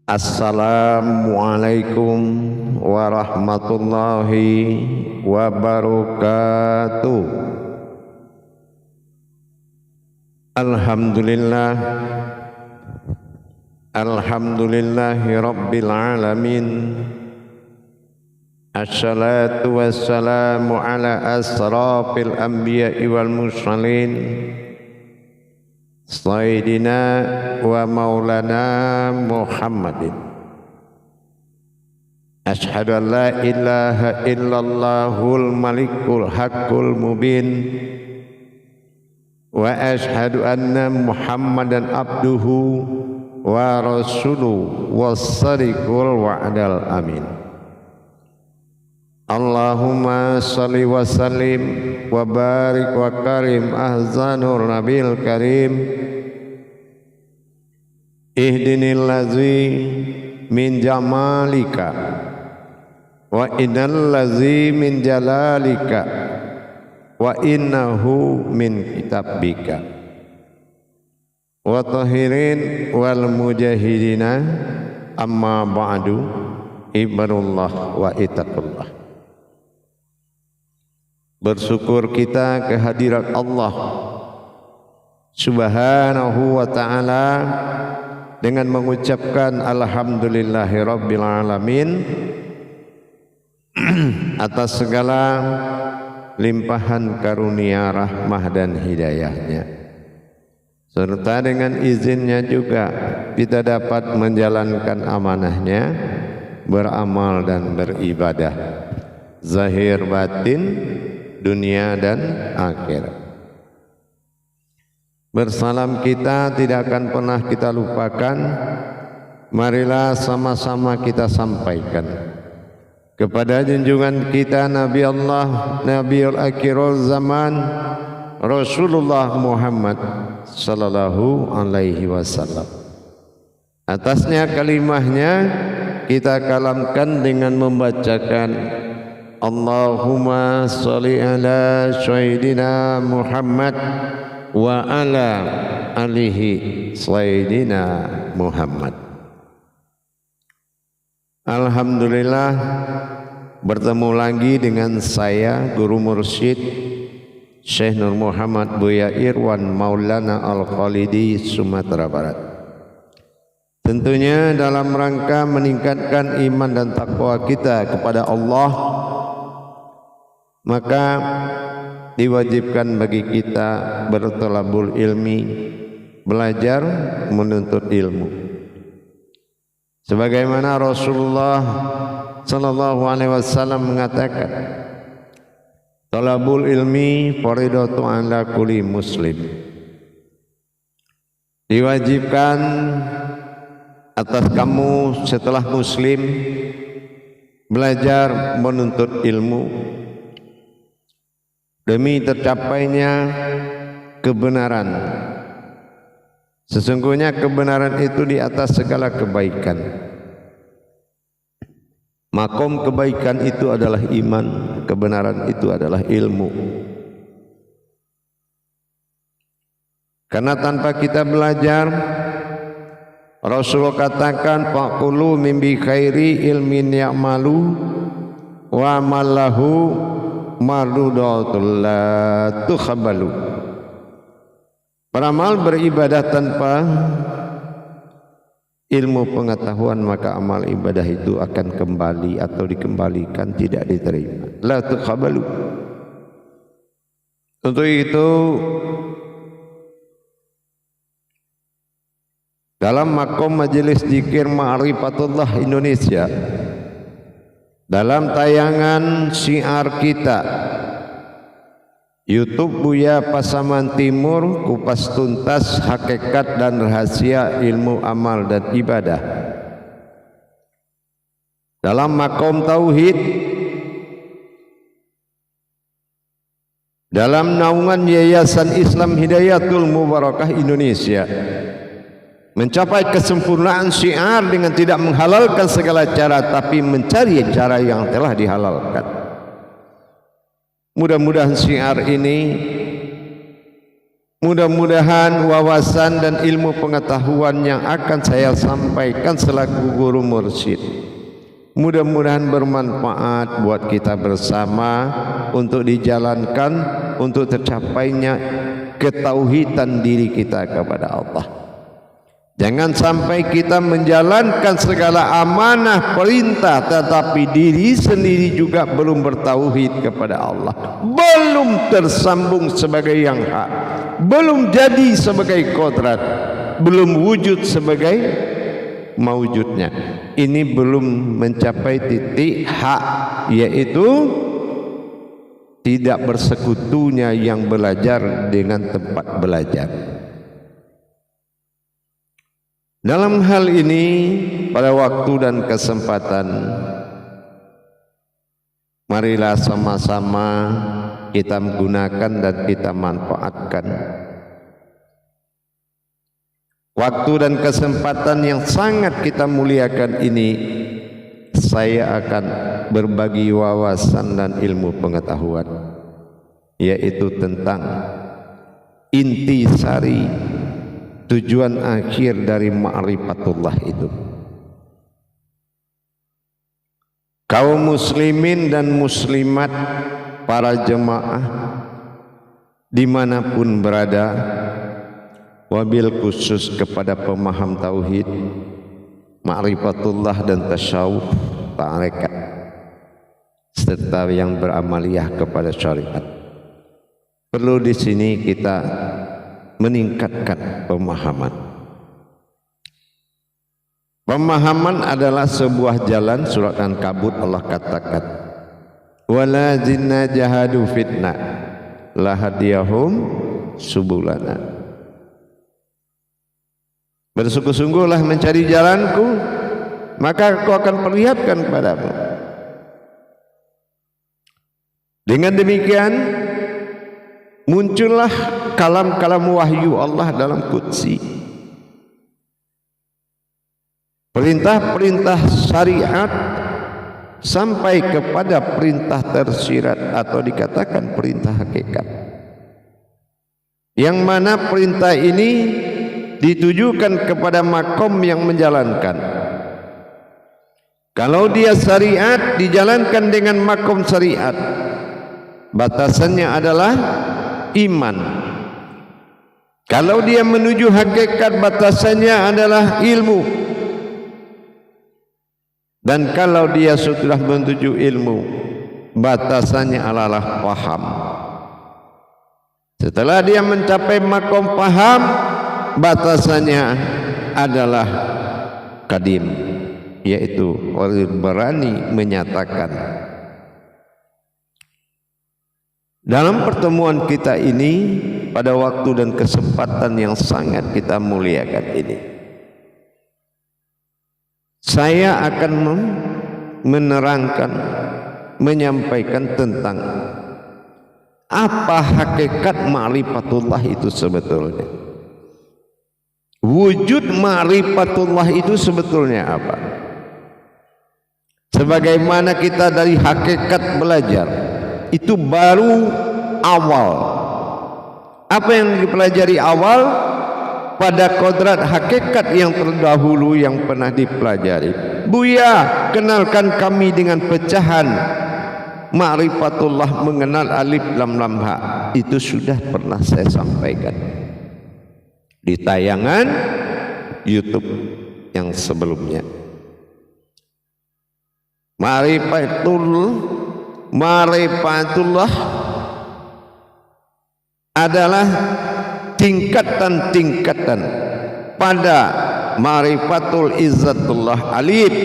Assalamualaikum warahmatullahi wabarakatuh. Alhamdulillah, alhamdulillahi rabbil alamin. Assalatu wassalamu ala asrafil anbiya'i wal mursalin, Sayyidina wa maulana Muhammadin. Ashhadu an la ilaha illallahul malikul haqqul mubin, wa ashhadu anna Muhammadan abduhu wa rasuluhu was-sadiqul wa'dal amin. Allahumma salli wa sallim wa barik wa karim ahzanur nabil karim. Ihdinil ladzi min jamalika wa innal ladzi min jalalika wa innahu min kitabika wa tahirin wal mujahidina amma ba'du. Ibadullah wa ittaqullah. Bersyukur kita kehadirat Allah Subhanahu wa ta'ala dengan mengucapkan alhamdulillahirabbil alamin atas segala limpahan karunia, rahmah dan hidayahnya, serta dengan izinnya juga kita dapat menjalankan amanahnya, beramal dan beribadah zahir batin, dunia dan akhirat. Bersalam kita tidak akan pernah kita lupakan. Marilah sama-sama kita sampaikan kepada junjungan kita Nabi Allah, Nabiul Akhirul Zaman, Rasulullah Muhammad sallallahu alaihi wasallam. Atasnya kalimahnya kita kalamkan dengan membacakan Allahumma sholli ala sayyidina Muhammad wa ala alihi sayyidina Muhammad. Alhamdulillah, bertemu lagi dengan saya Guru Mursyid Syekh Nur Muhammad Buya Irwan Maulana Al-Khalidi, Sumatera Barat. Tentunya dalam rangka meningkatkan iman dan takwa kita kepada Allah, maka diwajibkan bagi kita bertolabul ilmi, belajar menuntut ilmu. Sebagaimana Rasulullah sallallahu alaihi wasallam mengatakan, talabul ilmi faridatu ala kulli muslim. Diwajibkan atas kamu setelah muslim belajar menuntut ilmu demi tercapainya kebenaran. Sesungguhnya kebenaran itu di atas segala kebaikan. Makom kebaikan itu adalah iman, kebenaran itu adalah ilmu. Karena tanpa kita belajar, Rasulullah katakan faqulu min bi khairi ilmin ya'malu wa malahu marudatul la tukhabalu. Beramal beribadah tanpa ilmu pengetahuan, maka amal ibadah itu akan kembali atau dikembalikan, tidak diterima. La tukhabalu. Untuk itu dalam makom majelis zikir Ma'rifatullah Indonesia, dalam tayangan syiar kita YouTube Buya Pasaman Timur, kupas tuntas hakikat dan rahasia ilmu amal dan ibadah, dalam makom tauhid, dalam naungan Yayasan Islam Hidayatul Mubarakah Indonesia, mencapai kesempurnaan syiar dengan tidak menghalalkan segala cara, tapi mencari cara yang telah dihalalkan. Mudah-mudahan syiar ini Mudah-mudahan wawasan dan ilmu pengetahuan yang akan saya sampaikan selaku guru mursyid, mudah-mudahan bermanfaat buat kita bersama untuk dijalankan, untuk tercapainya ketauhidan diri kita kepada Allah. Jangan sampai kita menjalankan segala amanah perintah tetapi diri sendiri juga belum bertauhid kepada Allah, belum tersambung sebagai yang hak, belum jadi sebagai kodrat, belum wujud sebagai mawujudnya. Ini belum mencapai titik hak, yaitu tidak bersekutunya yang belajar dengan tempat belajar. Dalam hal ini, pada waktu dan kesempatan, marilah sama-sama kita menggunakan dan kita manfaatkan waktu dan kesempatan yang sangat kita muliakan ini. Saya akan berbagi wawasan dan ilmu pengetahuan, yaitu tentang intisari tujuan akhir dari ma'rifatullah itu. Kaum muslimin dan muslimat, para jemaah dimanapun berada, wabil khusus kepada pemaham tauhid, ma'rifatullah dan tasyawuf, tarekat, serta yang beramaliyah kepada syariat. Perlu di sini kita meningkatkan pemahaman. Pemahaman adalah sebuah jalan. Surat Ankabut Allah katakan, waladzina jahadu fitna lahadiyahum subulana. Bersungguh-sungguhlah mencari jalanku, maka aku akan perlihatkan kepadamu. Dengan demikian muncullah kalam-kalam wahyu Allah dalam qudsi, perintah-perintah syariat sampai kepada perintah tersirat atau dikatakan perintah hakikat, yang mana perintah ini ditujukan kepada makom yang menjalankan. Kalau dia syariat, dijalankan dengan makom syariat, batasannya adalah iman. Kalau dia menuju hakikat, batasannya adalah ilmu. Dan kalau dia sudah menuju ilmu, batasannya adalah paham. Setelah dia mencapai makom paham, batasannya adalah kadim, yaitu berani menyatakan. Dalam pertemuan kita ini, pada waktu dan kesempatan yang sangat kita muliakan ini, saya akan menerangkan, menyampaikan tentang apa hakikat ma'rifatullah itu sebetulnya. Wujud ma'rifatullah itu sebetulnya apa? Sebagaimana kita dari hakikat belajar, itu baru awal. Apa yang dipelajari awal? Pada kodrat hakikat yang terdahulu yang pernah dipelajari. Buya, kenalkan kami dengan pecahan ma'rifatullah, mengenal alif lam lam ha. Itu sudah pernah saya sampaikan di tayangan YouTube yang sebelumnya. Ma'rifatullah adalah tingkatan-tingkatan pada ma'rifatul izzatullah alif.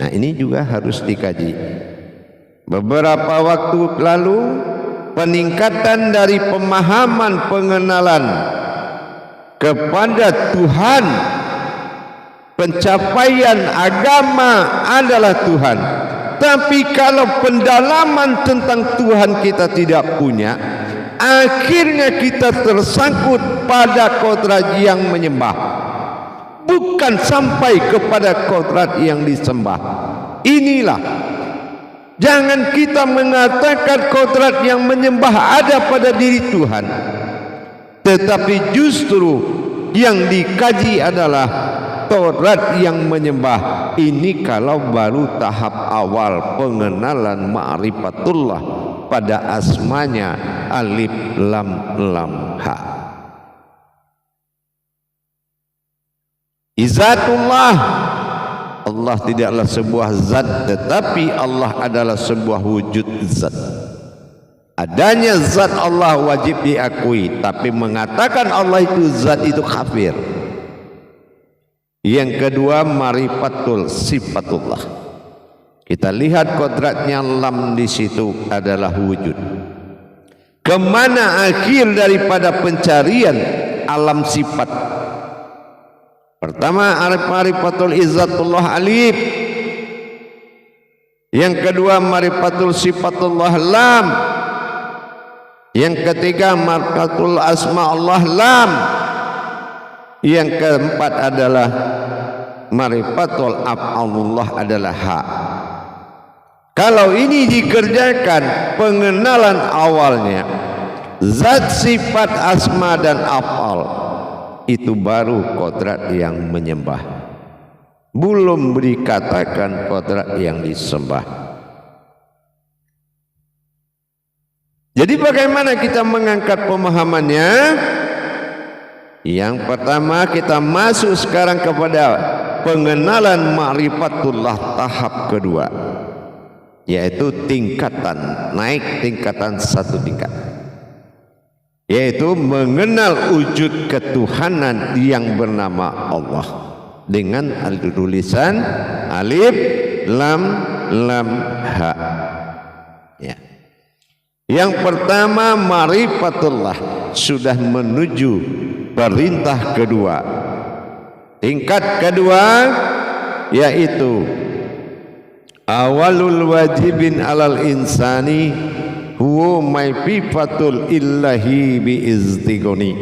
Nah, ini juga harus dikaji. Beberapa waktu lalu, peningkatan dari pemahaman pengenalan kepada Tuhan, pencapaian agama adalah Tuhan. Tapi kalau pendalaman tentang Tuhan kita tidak punya, akhirnya kita tersangkut pada kodrat yang menyembah, bukan sampai kepada kodrat yang disembah. Inilah, jangan kita mengatakan kodrat yang menyembah ada pada diri Tuhan, tetapi justru yang dikaji adalah Taurat yang menyembah. Ini kalau baru tahap awal pengenalan ma'rifatullah pada asmanya alif lam lam ha. Izatullah, Allah tidaklah sebuah zat, tetapi Allah adalah sebuah wujud zat. Adanya zat Allah wajib diakui, tapi mengatakan Allah itu zat itu kafir. Yang kedua, marifatul sifatullah. Kita lihat kodratnya lam di situ adalah wujud. Kemana akhir daripada pencarian alam sifat? Pertama, marifatul izzatullah alif. Yang kedua, marifatul sifatullah lam. Yang ketiga, marifatul asma Allah lam. Yang keempat adalah marifatul af'alullah adalah ha. Kalau ini dikerjakan pengenalan awalnya zat, sifat, asma dan af'al, itu baru kodrat yang menyembah, belum dikatakan kodrat yang disembah. Jadi bagaimana kita mengangkat pemahamannya? Yang pertama, kita masuk sekarang kepada pengenalan ma'rifatullah tahap kedua, yaitu tingkatan, naik tingkatan satu tingkat, yaitu mengenal wujud ketuhanan yang bernama Allah dengan tulisan alif lam lam ha. Ya. Yang pertama, ma'rifatullah sudah menuju perintah kedua. Tingkat kedua yaitu awalul wajibin alal insani huwa maififatul illahi biizdigoni.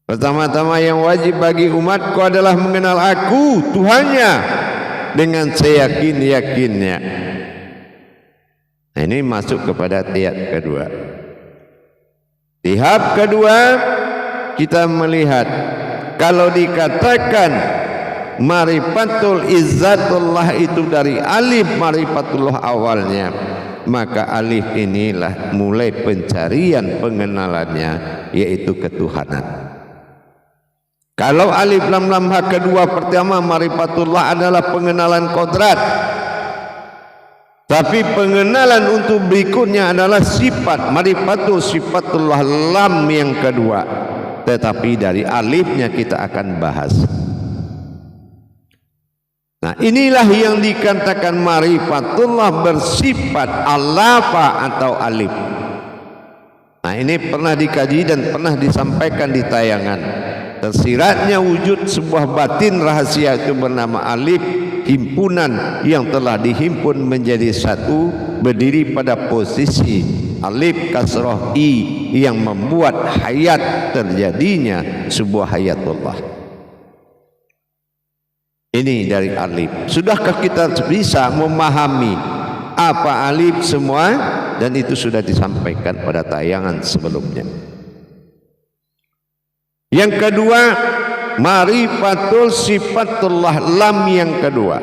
Pertama-tama yang wajib bagi umatku adalah mengenal aku Tuhannya dengan seyakin-yakinnya. Nah, ini masuk kepada tahap kedua. Tahap kedua, kita melihat kalau dikatakan marifatul izzatullah itu dari alif marifatullah awalnya, maka alif inilah mulai pencarian pengenalannya, yaitu ketuhanan. Kalau alif lam lam ha kedua, pertama marifatullah adalah pengenalan kodrat, tapi pengenalan untuk berikutnya adalah sifat, marifatul sifatullah lam yang kedua. Tetapi dari alifnya kita akan bahas. Nah, inilah yang dikatakan marifatullah bersifat alafa atau alif. Nah, ini pernah dikaji dan pernah disampaikan di tayangan. Tersiratnya wujud sebuah batin rahasia itu bernama alif, himpunan yang telah dihimpun menjadi satu, berdiri pada posisi alif kasroh i yang membuat hayat terjadinya sebuah hayatullah. Ini dari alif. Sudahkah kita bisa memahami apa alif semua? Dan itu sudah disampaikan pada tayangan sebelumnya. Yang kedua, marifatul sifatullah lam yang kedua.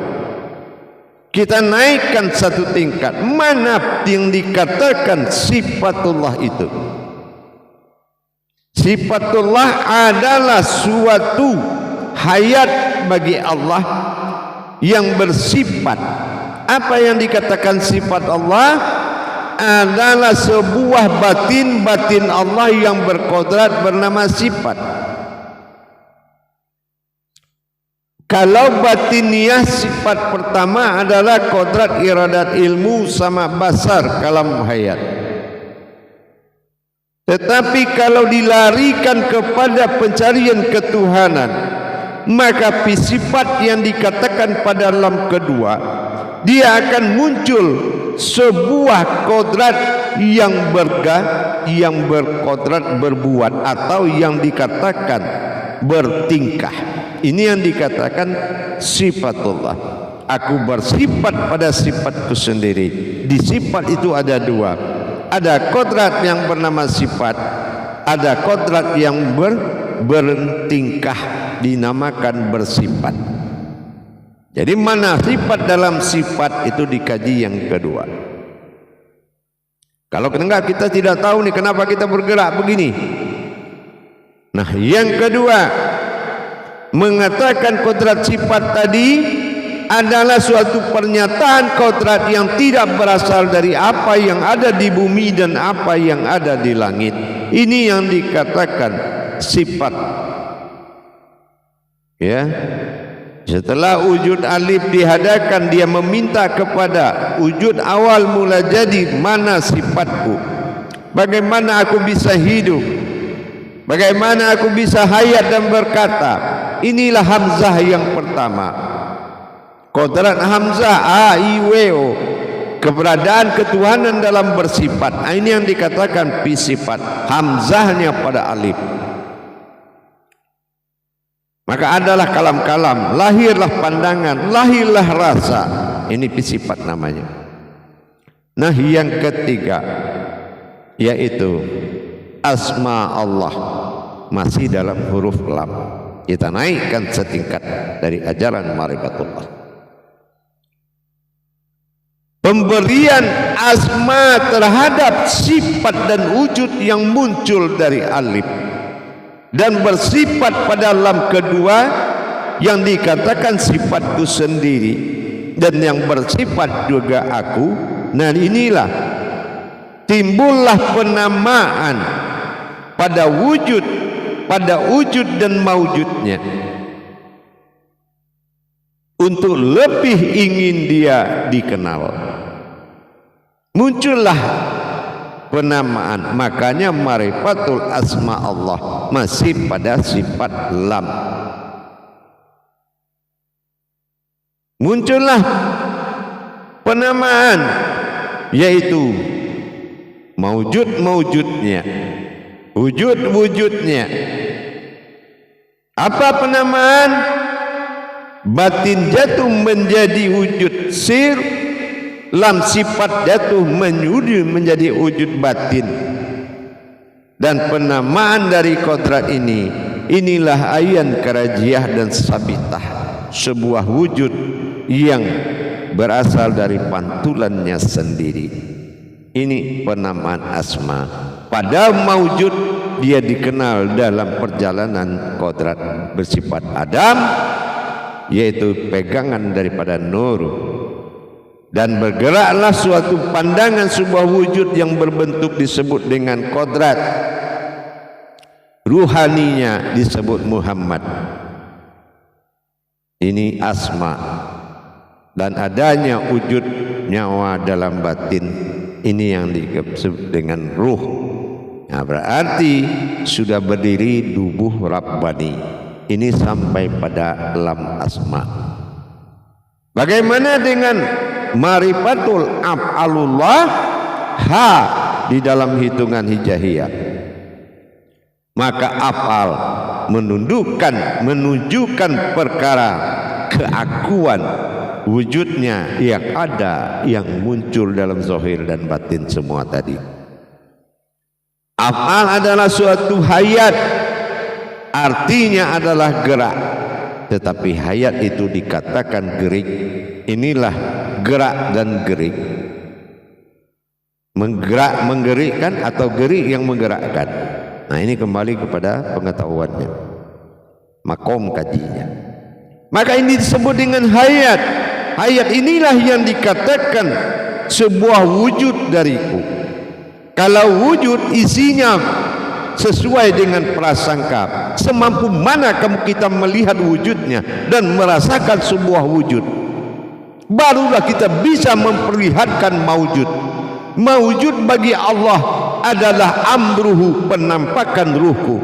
Kita naikkan satu tingkat. Mana yang dikatakan sifatullah itu? Sifatullah adalah suatu hayat bagi Allah yang bersifat. Apa yang dikatakan sifat Allah? Adalah sebuah batin Allah yang berkodrat bernama sifat. Kalau batiniah, sifat pertama adalah kodrat iradat ilmu sama basar kalam hayat. Tetapi kalau dilarikan kepada pencarian ketuhanan, maka sifat yang dikatakan pada lam kedua, dia akan muncul sebuah kodrat yang berkodrat berbuat atau yang dikatakan bertingkah. Ini yang dikatakan sifatullah. Aku bersifat pada sifatku sendiri. Di sifat itu ada dua. Ada kodrat yang bernama sifat, ada kodrat yang bertingkah, dinamakan bersifat. Jadi mana sifat dalam sifat itu dikaji yang kedua. Kalau enggak kita tidak tahu nih kenapa kita bergerak begini. Nah yang kedua, mengatakan kodrat sifat tadi adalah suatu pernyataan kodrat yang tidak berasal dari apa yang ada di bumi dan apa yang ada di langit. Ini yang dikatakan sifat. Ya. Setelah wujud alif dihadakan, dia meminta kepada wujud awal mula jadi, mana sifatku? Bagaimana aku bisa hidup? Bagaimana aku bisa hayat dan berkata? Inilah hamzah yang pertama. Kodrat hamzah a i w o, keberadaan ketuhanan dalam bersifat. Ini yang dikatakan fi sifat, hamzahnya pada alif. Maka adalah kalam-kalam, lahirlah pandangan, lahirlah rasa. Ini sifat namanya. Nah yang ketiga, yaitu asma Allah, masih dalam huruf lam. Kita naikkan setingkat dari ajaran ma'rifatullah. Pemberian asma terhadap sifat dan wujud yang muncul dari alif dan bersifat pada lam kedua yang dikatakan sifatku sendiri dan yang bersifat juga aku. Nah inilah timbullah penamaan pada wujud dan maujudnya untuk lebih ingin dia dikenal. Muncullah penamaan, makanya ma'rifatul asma Allah masih pada sifat lam. Muncullah penamaan, yaitu maujud-maujudnya, wujud-wujudnya. Apa penamaan? Batin jatuh menjadi wujud sir, lam sifat jatuh menjadi wujud batin. Dan penamaan dari kodrat ini, inilah ayan karajiah dan sabitah, sebuah wujud yang berasal dari pantulannya sendiri. Ini penamaan asma. Pada maujud dia dikenal dalam perjalanan kodrat bersifat Adam, yaitu pegangan daripada nur. Dan bergeraklah suatu pandangan sebuah wujud yang berbentuk disebut dengan kodrat, ruhaninya disebut Muhammad. Ini asma. Dan adanya wujud nyawa dalam batin, ini yang disebut dengan ruh. Nah, berarti sudah berdiri tubuh Rabbani. Ini sampai pada lam asma. Bagaimana dengan ma'rifatul af'alullah ha di dalam hitungan hijaiyah? Maka af'al menunjukkan perkara keakuan wujudnya yang ada, yang muncul dalam zahir dan batin semua tadi. Af'al adalah suatu hayat, artinya adalah gerak. Tetapi hayat itu dikatakan gerik. Inilah gerak dan gerik. Menggerak, menggerikkan, atau gerik yang menggerakkan. Nah ini kembali kepada pengetahuannya, makom kajinya. Maka ini disebut dengan hayat. Hayat inilah yang dikatakan sebuah wujud dariku. Kalau wujud isinya sesuai dengan prasangka, semampu mana kamu kita melihat wujudnya dan merasakan sebuah wujud, barulah kita bisa memperlihatkan maujud. Maujud bagi Allah adalah amruhu, penampakan ruhku.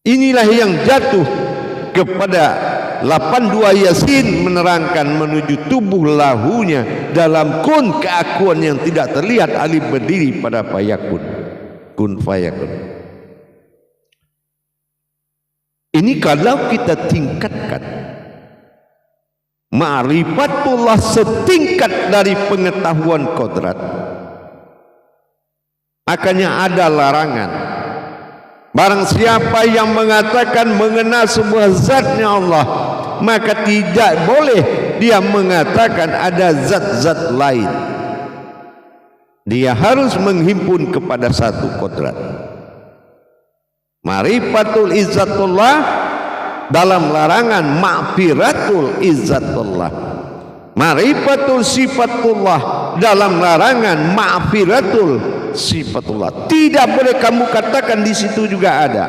Inilah yang jatuh kepada 82 Yasin, menerangkan menuju tubuh lahunya dalam kun, keakuan yang tidak terlihat, alif berdiri pada fayakun, kun fayakun. Ini kalau kita tingkatkan ma'rifatullah setingkat dari pengetahuan kodrat, Makanya ada larangan. Barang siapa yang mengatakan mengenal sebuah zatnya Allah, maka tidak boleh dia mengatakan ada zat-zat lain. Dia harus menghimpun kepada satu kodrat. Ma'rifatul izzatullah dalam larangan ma'firatul izzatullah. Ma'rifatul sifatullah dalam larangan ma'firatul sifatullah. Tidak boleh kamu katakan di situ juga ada.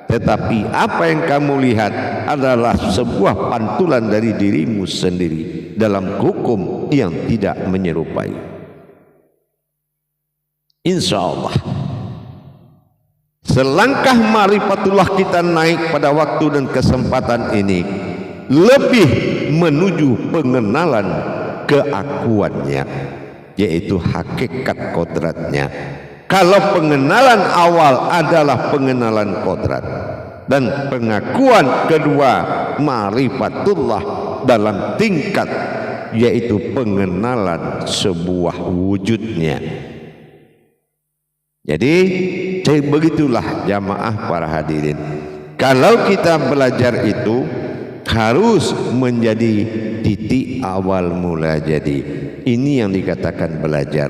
Tetapi apa yang kamu lihat adalah sebuah pantulan dari dirimu sendiri dalam hukum yang tidak menyerupai. Insya Allah selangkah ma'rifatullah kita naik pada waktu dan kesempatan ini lebih menuju pengenalan keakuannya, yaitu hakikat kodratnya. Kalau pengenalan awal adalah pengenalan kodrat, dan pengakuan kedua ma'rifatullah dalam tingkat, yaitu pengenalan sebuah wujudnya. Jadi begitulah jamaah para hadirin. Kalau kita belajar itu harus menjadi titik awal mula jadi. Ini yang dikatakan belajar,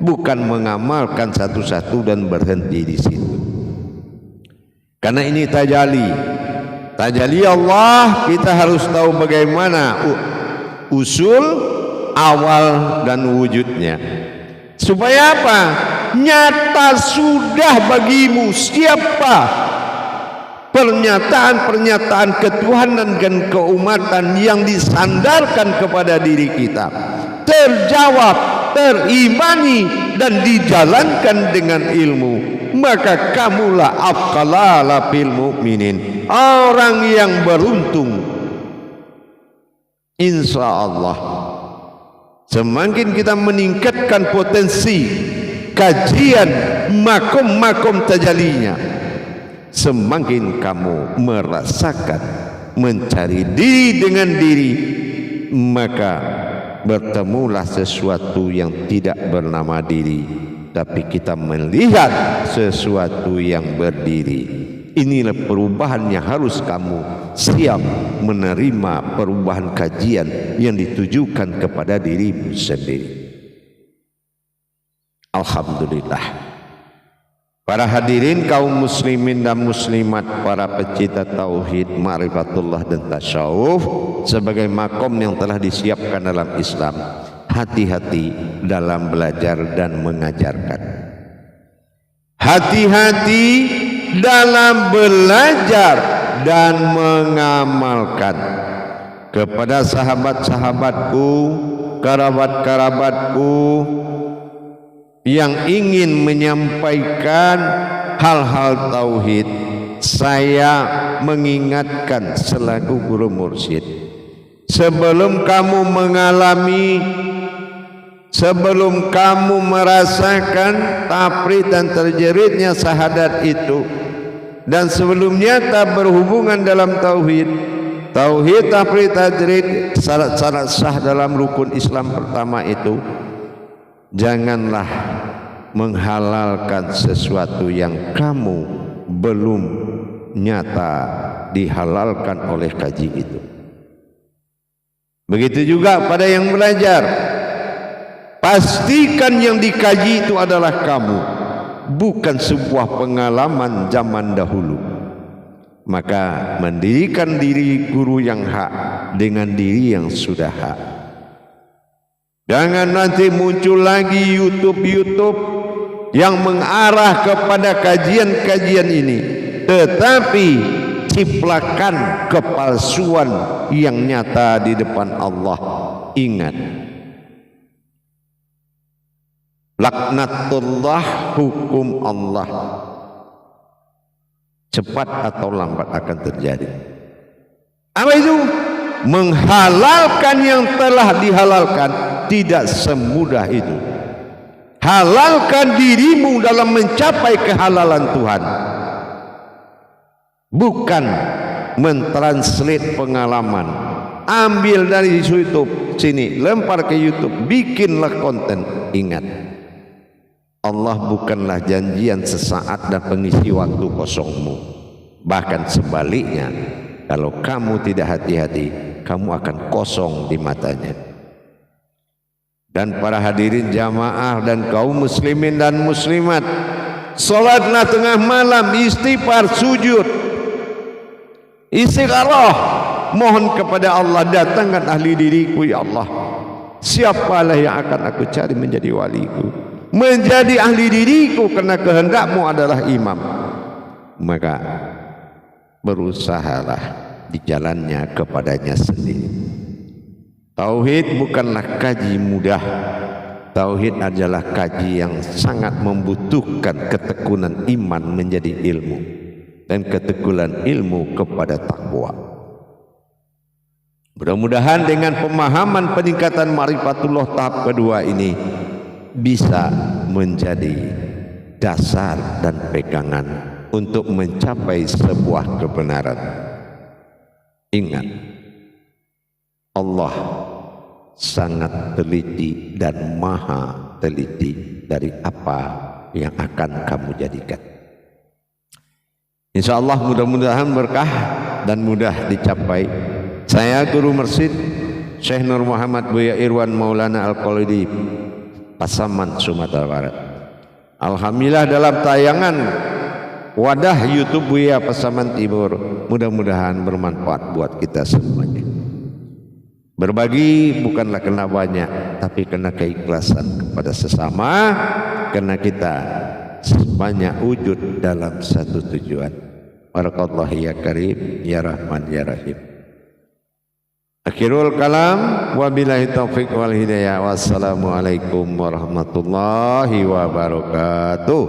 bukan mengamalkan satu-satu dan berhenti di situ. Karena ini tajalli. Tajalli Allah, kita harus tahu bagaimana usul, awal dan wujudnya. Supaya apa? Nyata sudah bagimu siapa pernyataan-pernyataan ketuhanan dan keumatan yang disandarkan kepada diri kita terjawab, terimani dan dijalankan dengan ilmu, maka kamulah afqalala fil mu'minin, orang yang beruntung. Insya Allah semakin kita meningkatkan potensi kajian makom-makom tajallinya, semakin kamu merasakan mencari diri dengan diri, maka bertemulah sesuatu yang tidak bernama diri, tapi kita melihat sesuatu yang berdiri. Inilah perubahan yang harus kamu siap menerima, perubahan kajian yang ditujukan kepada dirimu sendiri. Alhamdulillah. Para hadirin kaum muslimin dan muslimat, para pecinta tauhid, ma'rifatullah dan tasawuf sebagai makom yang telah disiapkan dalam Islam, hati-hati dalam belajar dan mengajarkan. Hati-hati dalam belajar dan mengamalkan. Kepada sahabat-sahabatku, kerabat-kerabatku yang ingin menyampaikan hal-hal tauhid, saya mengingatkan selaku guru mursyid, sebelum kamu mengalami, sebelum kamu merasakan tafrid dan terjeritnya syahadat itu, dan sebelumnya tak berhubungan dalam tauhid, tafrid, tajrid, syarat-syarat sah dalam rukun Islam pertama itu, janganlah menghalalkan sesuatu yang kamu belum nyata dihalalkan oleh kaji itu. Begitu juga pada yang belajar, pastikan yang dikaji itu adalah kamu, bukan sebuah pengalaman zaman dahulu. Maka mendirikan diri guru yang hak dengan diri yang sudah hak. Jangan nanti muncul lagi YouTube yang mengarah kepada kajian-kajian ini, tetapi ciplakan kepalsuan yang nyata di depan Allah. Ingat, laknatullah, hukum Allah cepat atau lambat akan terjadi. Apa itu? Menghalalkan yang telah dihalalkan tidak semudah itu. Halalkan dirimu dalam mencapai kehalalan Tuhan, bukan mentranslate pengalaman. Ambil dari YouTube sini, lempar ke YouTube, bikinlah konten. Ingat, Allah bukanlah janjian sesaat dan pengisi waktu kosongmu. Bahkan sebaliknya, kalau kamu tidak hati-hati, kamu akan kosong di matanya. Dan para hadirin jamaah dan kaum muslimin dan muslimat, salatlah tengah malam, istighfar, sujud, istigharah, mohon kepada Allah, datangkan ahli diriku ya Allah. Siapalah yang akan aku cari menjadi waliku, menjadi ahli diriku, karena kehendakmu adalah imam. Maka berusahalah di jalannya kepadanya sendiri. Tauhid bukanlah kaji mudah. Tauhid adalah kaji yang sangat membutuhkan ketekunan iman menjadi ilmu, dan ketekunan ilmu kepada takwa. Mudah-mudahan dengan pemahaman peningkatan ma'rifatullah tahap kedua ini bisa menjadi dasar dan pegangan untuk mencapai sebuah kebenaran. Ingat, Allah sangat teliti dan maha teliti dari apa yang akan kamu jadikan. Insya Allah mudah-mudahan berkah dan mudah dicapai. Saya Guru Mersid Syekh Nur Muhammad Buya Irwan Maulana Al-Qalidi, Pasaman, Sumatera Barat. Alhamdulillah dalam tayangan wadah YouTube Buya Pasaman Timur, mudah-mudahan bermanfaat buat kita semuanya. Berbagi bukanlah kena banyak, tapi kena keikhlasan kepada sesama, karena kita sebanyak wujud dalam satu tujuan. Barakallahu ya Karim ya Rahman ya Rahim. Akhirul kalam, wabillahi taufiq wal hidayah. Wassalamualaikum warahmatullahi wabarakatuh.